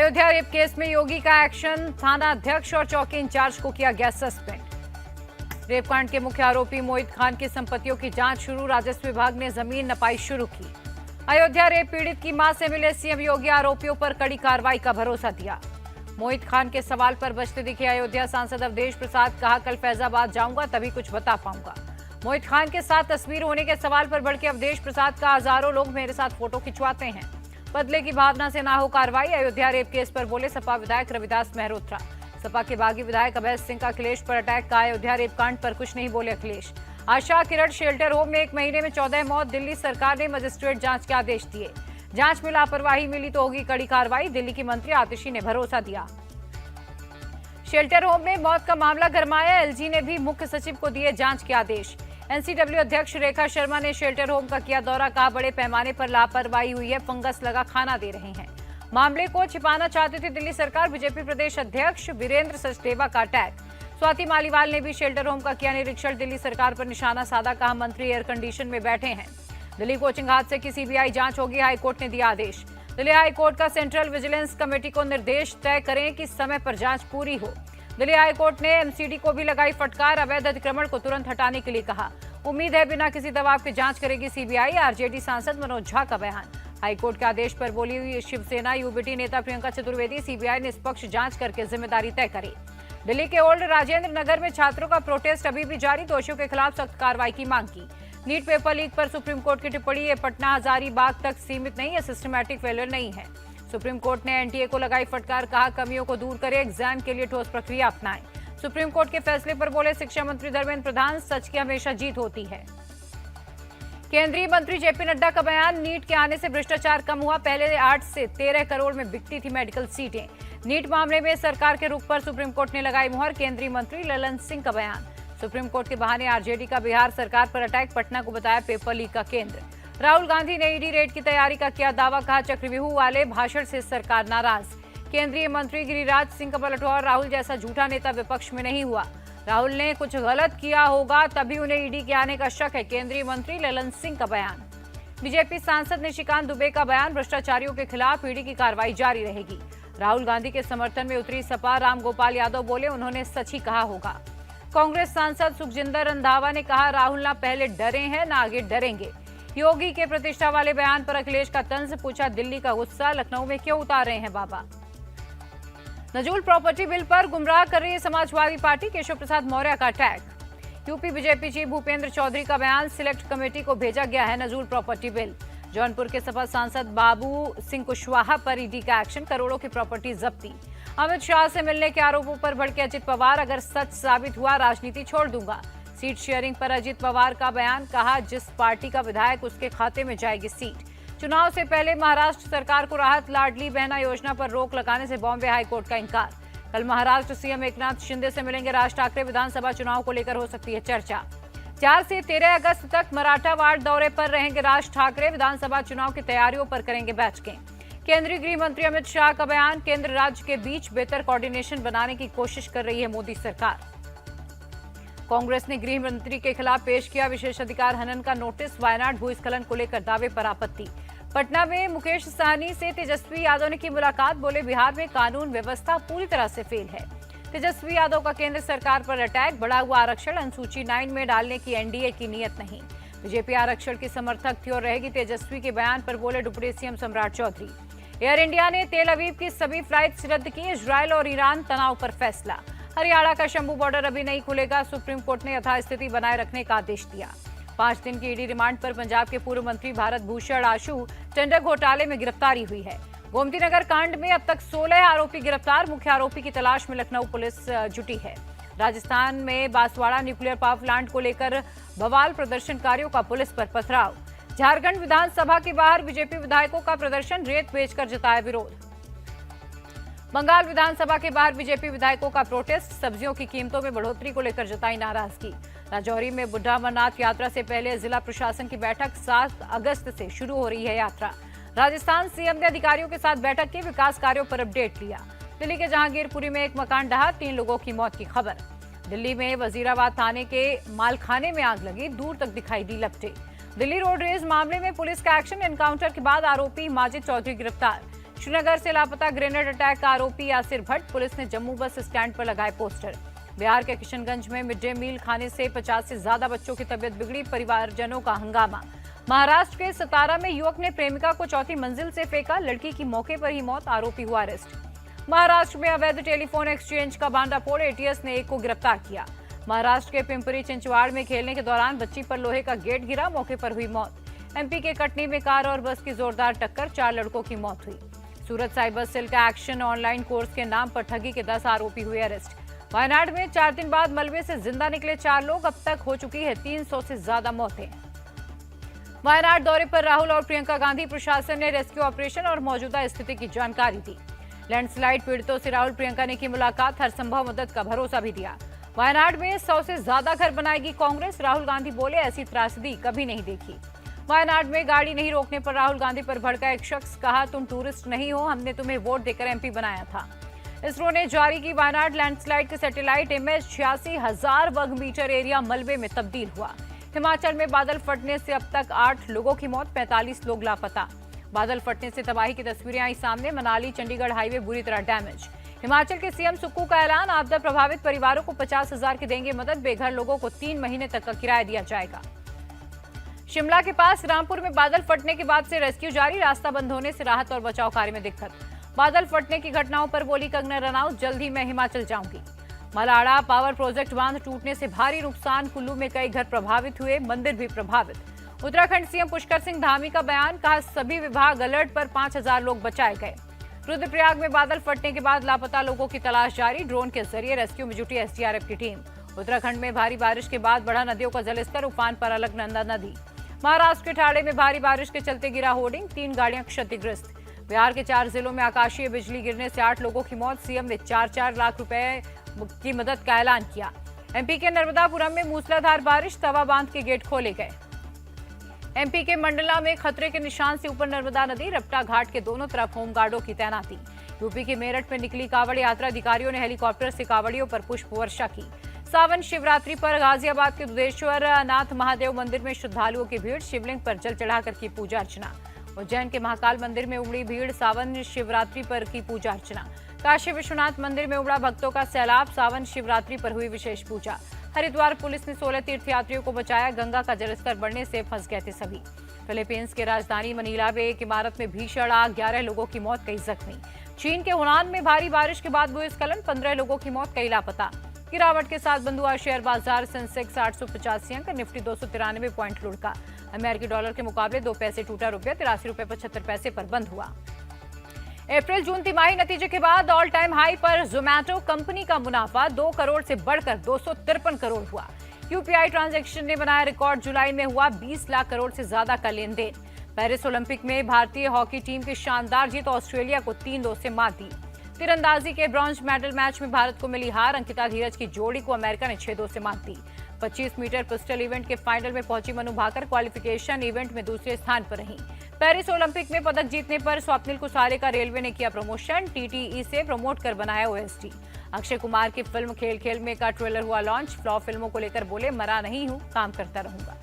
Ayodhya rape case में योगी का action, थाना अध्यक्ष और चौकी इंचार्ज को किया गया सस्पेंड। रेप कांड के मुख्य आरोपी मोहित खान की संपत्तियों की जांच शुरू, राजस्व विभाग ने जमीन नपाई शुरू की। अयोध्या रेप पीड़ित की मां से मिले सीएम योगी, आरोपियों पर कड़ी कार्रवाई का भरोसा दिया। मोहित खान के सवाल पर बचते दिखे अयोध्या सांसद अवधेश प्रसाद, कहा कल फैजाबाद जाऊंगा तभी कुछ बता पाऊंगा। मोहित खान के साथ तस्वीर होने के सवाल पर भड़के अवधेश प्रसाद का, हजारों लोग मेरे साथ फोटो खिंचवाते हैं, बदले की भावना से ना हो कार्रवाई। अयोध्या रेप केस पर बोले सपा विधायक रविदास मेहरोत्रा। सपा के बागी विधायक अभय सिंह का अखिलेश पर अटैक, का अयोध्या रेप कांड पर कुछ नहीं बोले अखिलेश। आशा किरण शेल्टर होम में 1 महीने में 14 मौत, दिल्ली सरकार ने मजिस्ट्रेट जांच के आदेश दिए। जांच में लापरवाही मिली तो होगी कड़ी कार्रवाई, दिल्ली की मंत्री आतिशी ने भरोसा दिया। शेल्टर होम में मौत का मामला गरमाया, एलजी ने भी मुख्य सचिव को दिए जांच के आदेश। एनसीडब्ल्यू अध्यक्ष रेखा शर्मा ने शेल्टर होम का किया दौरा, कहा बड़े पैमाने पर लापरवाही हुई है, फंगस लगा खाना दे रहे हैं। मामले को छिपाना चाहती थी दिल्ली सरकार, बीजेपी प्रदेश अध्यक्ष वीरेंद्र सचदेवा का अटैक। स्वाति मालीवाल ने भी शेल्टर होम का किया निरीक्षण, दिल्ली सरकार पर निशाना साधा, कहा मंत्री एयर कंडीशन में बैठे हैं। दिल्ली कोचिंग हादसे की सीबीआई जांच होगी, हाईकोर्ट ने दिया आदेश। दिल्ली हाईकोर्ट का सेंट्रल विजिलेंस कमेटी को निर्देश, तय करें कि समय पर जांच पूरी हो। दिल्ली हाईकोर्ट ने एमसीडी को भी लगाई फटकार, अवैध अतिक्रमण को तुरंत हटाने के लिए कहा। उम्मीद है बिना किसी दबाव के जांच करेगी सीबीआई, आरजेडी सांसद मनोज झा का बयान। हाईकोर्ट के आदेश पर बोली शिवसेना यूबीटी नेता प्रियंका चतुर्वेदी, सीबीआई निष्पक्ष जांच करके जिम्मेदारी तय करे। दिल्ली के ओल्ड राजेंद्र नगर में छात्रों का प्रोटेस्ट अभी भी जारी, दोषियों के खिलाफ सख्त कार्रवाई की मांग की। नीट पेपर लीक पर सुप्रीम कोर्ट की टिप्पणी, ये पटना हजारीबाग तक सीमित नहीं है, सिस्टमैटिक फेलियर नहीं है। सुप्रीम कोर्ट ने एनटीए को लगाई फटकार, कहा कमियों को दूर करे, एग्जाम के लिए ठोस प्रक्रिया अपनाएं। सुप्रीम कोर्ट के फैसले पर बोले शिक्षा मंत्री धर्मेंद्र प्रधान, सच की हमेशा जीत होती है। केंद्रीय मंत्री जेपी नड्डा का बयान, नीट के आने से भ्रष्टाचार कम हुआ, पहले 8 से 13 करोड़ में बिकती थी मेडिकल सीटें। नीट मामले में सरकार के रुख पर सुप्रीम कोर्ट ने लगाई मुहर, केंद्रीय मंत्री ललन सिंह का बयान। सुप्रीम कोर्ट के बहाने आरजेडी का बिहार सरकार पर अटैक, पटना को बताया पेपर लीक का केंद्र। राहुल गांधी ने ईडी रेड की तैयारी का किया दावा, कहा चक्रव्यूह वाले भाषण से सरकार नाराज। केंद्रीय मंत्री गिरिराज सिंह का पलटवार, राहुल जैसा झूठा नेता विपक्ष में नहीं हुआ। राहुल ने कुछ गलत किया होगा तभी उन्हें ईडी के आने का शक है, केंद्रीय मंत्री ललन सिंह का बयान। बीजेपी सांसद निशिकांत दुबे का बयान, भ्रष्टाचारियों के खिलाफ ईडी की कार्रवाई जारी रहेगी। राहुल गांधी के समर्थन में उतरी सपा, राम गोपाल यादव बोले उन्होंने सच ही कहा होगा। कांग्रेस सांसद सुखजिंदर रंधावा ने कहा राहुल ना पहले डरे हैं ना आगे डरेंगे। योगी के प्रतिष्ठा वाले बयान पर अखिलेश का तंज, पूछा दिल्ली का गुस्सा लखनऊ में क्यों उतार रहे हैं बाबा। नजूल प्रॉपर्टी बिल पर गुमराह कर रही है समाजवादी पार्टी, केशव प्रसाद मौर्य का attack. UP BJP chief Bhupendra Chaudhary का बयान, सिलेक्ट कमेटी को भेजा गया है नजूल प्रॉपर्टी बिल। जौनपुर के सपा सांसद बाबू सिंह कुशवाहा पर ईडी का एक्शन, करोड़ों की प्रॉपर्टी जब्ती। अमित शाह से मिलने के आरोपों पर भड़के अजित पवार, अगर सच साबित हुआ राजनीति छोड़ दूंगा। सीट शेयरिंग पर अजित पवार का बयान, कहा जिस पार्टी का विधायक उसके खाते में जाएगी सीट। चुनाव से पहले महाराष्ट्र सरकार को राहत, लाडली बहना योजना पर रोक लगाने से बॉम्बे हाईकोर्ट का इनकार। कल महाराष्ट्र सीएम एकनाथ शिंदे से मिलेंगे राज ठाकरे, विधानसभा चुनाव को लेकर हो सकती है चर्चा। 4 से 13 अगस्त तक मराठावाड़ दौरे पर रहेंगे राज ठाकरे, विधानसभा चुनाव की तैयारियों पर करेंगे बैठकें। केंद्रीय गृह मंत्री अमित शाह का बयान, केंद्र राज्य के बीच बेहतर कोऑर्डिनेशन बनाने की कोशिश कर रही है मोदी सरकार। कांग्रेस ने गृह मंत्री के खिलाफ पेश किया विशेषाधिकार हनन का नोटिस, वायनाड भूस्खलन को लेकर दावे पर आपत्ति। पटना में मुकेश सहनी से तेजस्वी यादव ने की मुलाकात, बोले बिहार में कानून व्यवस्था पूरी तरह से फेल है। तेजस्वी यादव का केंद्र सरकार पर अटैक, बढ़ा हुआ आरक्षण अनुसूची 9 में डालने की एनडीए की नीयत नहीं। बीजेपी आरक्षण की समर्थक थी और रहेगी, तेजस्वी के बयान पर बोले डिप्टी सीएम सम्राट चौधरी। एयर इंडिया ने तेल अवीव की सभी फ्लाइट्स रद्द की, इजरायल और ईरान तनाव पर फैसला। हरियाणा का शंभू बॉर्डर अभी नहीं खुलेगा, सुप्रीम कोर्ट ने यथास्थिति बनाए रखने का आदेश दिया। 5 दिन की ईडी रिमांड पर पंजाब के पूर्व मंत्री भारत भूषण आशु टेंडर घोटाले में गिरफ्तारी हुई है। गोमती नगर कांड में अब तक 16 आरोपी गिरफ्तार, मुख्य आरोपी की तलाश में लखनऊ पुलिस जुटी है। राजस्थान में बांसवाड़ा न्यूक्लियर पावर प्लांट को लेकर बवाल, प्रदर्शनकारियों का पुलिस पर पथराव। झारखंड विधानसभा के बाहर बीजेपी विधायकों का प्रदर्शन, रेत बेचकर जताया विरोध। बंगाल विधानसभा के बाहर बीजेपी विधायकों का प्रोटेस्ट, सब्जियों की कीमतों में बढ़ोतरी को लेकर जताई नाराजगी। राजौरी में बुढ़ा अमरनाथ यात्रा से पहले जिला प्रशासन की बैठक, 7 अगस्त से शुरू हो रही है यात्रा। राजस्थान सीएम ने अधिकारियों के साथ बैठक की, विकास कार्यों पर अपडेट लिया। दिल्ली के जहांगीरपुरी में एक मकान ढहा, 3 लोगों की मौत की खबर। दिल्ली में वजीराबाद थाने के मालखाने में आग लगी, दूर तक दिखाई दी लपटें। दिल्ली रोड रेज मामले में पुलिस का एक्शन, एनकाउंटर के बाद आरोपी माजिद चौधरी गिरफ्तार। श्रीनगर से लापता ग्रेनेड अटैक का आरोपी यासिर भट्ट, पुलिस ने जम्मू बस स्टैंड पर लगाए पोस्टर। बिहार के किशनगंज में मिड डे मील खाने से 50 से ज्यादा बच्चों की तबीयत बिगड़ी, परिवारजनों का हंगामा। महाराष्ट्र के सतारा में युवक ने प्रेमिका को चौथी मंजिल से फेंका, लड़की की मौके पर ही मौत, आरोपी हुआ अरेस्ट। महाराष्ट्र में अवैध टेलीफोन एक्सचेंज का भांडाफोड़, एटीएस ने एक को गिरफ्तार किया। महाराष्ट्र के पिंपरी चिंचवाड़ में खेलने के दौरान बच्ची पर लोहे का गेट गिरा, मौके पर हुई मौत। एमपी के कटनी में कार और बस की जोरदार टक्कर, 4 लड़कों की मौत हुई। सूरत साइबर सेल का एक्शन ऑनलाइन कोर्स के नाम पर ठगी के 10 आरोपी हुए अरेस्ट। वायनाड में 4 दिन बाद मलबे से जिंदा निकले 4 लोग, अब तक हो चुकी है 300 से ज्यादा मौतें। वायनाड दौरे पर राहुल और प्रियंका गांधी, प्रशासन ने रेस्क्यू ऑपरेशन और मौजूदा स्थिति की जानकारी दी। लैंडस्लाइड पीड़ितों से राहुल प्रियंका ने की मुलाकात, हर संभव मदद का भरोसा भी दिया। वायनाड में 100 से ज्यादा घर बनाएगी कांग्रेस, राहुल गांधी बोले ऐसी त्रासदी कभी नहीं देखी। वायनाड में गाड़ी नहीं रोकने पर राहुल गांधी पर भड़का एक शख्स, कहा तुम टूरिस्ट नहीं हो, हमने तुम्हें वोट देकर एमपी बनाया था। इसरो ने जारी की वायनाड लैंडस्लाइड की सैटेलाइट इमेज, 86,000 वर्ग मीटर एरिया मलबे में तब्दील हुआ। हिमाचल में बादल फटने से अब तक 8 लोगों की मौत, 45 लोग लापता। बादल फटने से तबाही की तस्वीरें आई सामने, मनाली चंडीगढ़ हाईवे बुरी तरह डैमेज। हिमाचल के सीएम सुक्कू का ऐलान, आपदा प्रभावित परिवारों को 50,000 की देंगे मदद, बेघर लोगों को 3 महीने तक का किराया दिया जाएगा। शिमला के पास रामपुर में बादल फटने के बाद से रेस्क्यू जारी, रास्ता बंद होने से राहत और बचाव कार्य में दिक्कत। बादल फटने की घटनाओं पर बोली कंगना रनौत, जल्द ही मैं हिमाचल जाऊंगी। मलाड़ा पावर प्रोजेक्ट बांध टूटने से भारी नुकसान, कुल्लू में कई घर प्रभावित हुए, मंदिर भी प्रभावित। उत्तराखंड सीएम पुष्कर सिंह धामी का बयान, कहा सभी विभाग अलर्ट पर, 5,000 लोग बचाए गए। रुद्रप्रयाग में बादल फटने के बाद लापता लोगों की तलाश जारी, ड्रोन के जरिए रेस्क्यू में जुटी एसडीआरएफ की टीम। उत्तराखंड में भारी बारिश के बाद बढ़ा नदियों का जलस्तर, उफान पर अलकनंदा नदी। महाराष्ट्र के ठाणे में भारी बारिश के चलते गिरा होर्डिंग, 3 गाड़ियां क्षतिग्रस्त। बिहार के 4 जिलों में आकाशीय बिजली गिरने से 8 लोगों की मौत, सीएम ने 4-4 लाख रुपए की मदद का ऐलान किया। एमपी के नर्मदापुरम में मूसलाधार बारिश, तवा बांध के गेट खोले गए। एमपी के मंडला में खतरे के निशान से ऊपर नर्मदा नदी, रपटा घाट के दोनों तरफ होमगार्डों की तैनाती। यूपी के मेरठ में निकली कांवड़ यात्रा, अधिकारियों ने हेलीकॉप्टर से कांवड़ियों पर पुष्प वर्षा की। सावन शिवरात्रि पर गाजियाबाद के दुधेश्वर नाथ महादेव मंदिर में श्रद्धालुओं की भीड़, शिवलिंग पर जल चढ़ाकर की पूजा अर्चना। उज्जैन के महाकाल मंदिर में उमड़ी भीड़, सावन शिवरात्रि पर की पूजा अर्चना। काशी विश्वनाथ मंदिर में उमड़ा भक्तों का सैलाब, सावन शिवरात्रि पर हुई विशेष पूजा। हरिद्वार पुलिस ने 16 तीर्थयात्रियों को बचाया, गंगा का जलस्तर बढ़ने से फंस गए थे सभी। फिलीपींस की राजधानी मनीला में एक इमारत में भीषण आग, 11 लोगों की मौत, कई जख्मी। चीन के हुनान में भारी बारिश के बाद भूस्खलन, 15 लोगों की मौत, कई लापता। गिरावट के साथ बंद हुआ शेयर बाजार, सेंसेक्स 885 अंक, निफ्टी 293 पॉइंट लुढ़का। अमेरिकी डॉलर के मुकाबले 2 पैसे टूटा, रुपया 83 रुपये 75 पैसे पर बंद हुआ। अप्रैल जून तिमाही नतीजे के बाद ऑल टाइम हाई पर जोमैटो कंपनी का मुनाफा 2 करोड़ से बढ़कर 253 करोड़ हुआ। यूपीआई ट्रांजैक्शन ने बनाया रिकॉर्ड, जुलाई में हुआ 20 लाख करोड़ से ज्यादा का लेन देन। पेरिस ओलंपिक में भारतीय हॉकी टीम की शानदार जीत, ऑस्ट्रेलिया को 3-2 से मात दी। तीरंदाजी के ब्रॉन्ज मेडल मैच में भारत को मिली हार, अंकिता धीरज की जोड़ी को अमेरिका ने 6-2 से मात दी। 25 मीटर पिस्टल इवेंट के फाइनल में पहुंची मनु भाकर, क्वालिफिकेशन इवेंट में दूसरे स्थान पर रही। पेरिस ओलंपिक में पदक जीतने पर स्वप्निल कुसारे का रेलवे ने किया प्रमोशन, टीटीई से प्रमोट कर बनाया ओएसडी। अक्षय कुमार की फिल्म खेल खेल में का ट्रेलर हुआ लॉन्च, फ्लॉप फिल्मों को लेकर बोले मरा नहीं हूं, काम करता रहूंगा।